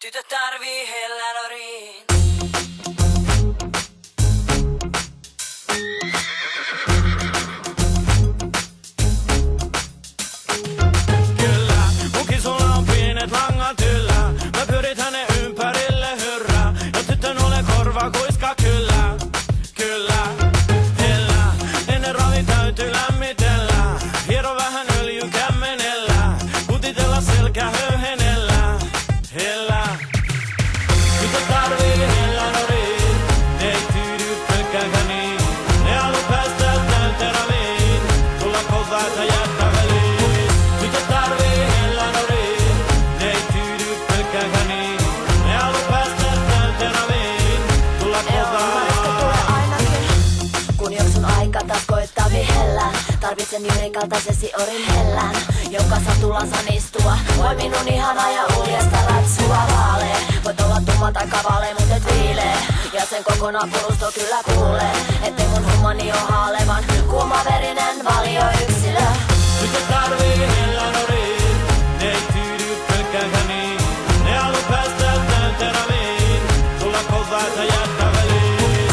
Tytöt tarvii hellänoriin. Kyllä, munkin sulla on pienet langat yllä. Mä pyrit hänen ympärille hyrrää. Ja tytön ole korva kuiska kyllä. Kyllä, hellä. Ennen ravi täytyy lämmitellä. Hiero vähän öljyn kämmenellä. Kutitella selkä höyhenellä. Hellä. Tytöt tarvii hellänoriin. Ne ei tyydy pelkkäänkään niin. Ne halu päästä täyteen raviin. Tulla kovaa ja jättää väliin. Tytöt tarvii hellänoriin. Ne ei tyydy pelkkäänkään niin. Ne halu päästä täyteen raviin. Tulla kovaa. Kun jos sun aika taas koittaa vihellään, tarvitsen yhden kaltaisesi orin hellään, jonka satulansa istua. Voi minun ihana ja uljesta ratsua vaalee. Voit olla tumma tai kavale, mut et viilee. Ja sen kokonaan purusto kyllä kuulee, ettei mun hommani oo haalevan. Kuumaverinen valio yksi.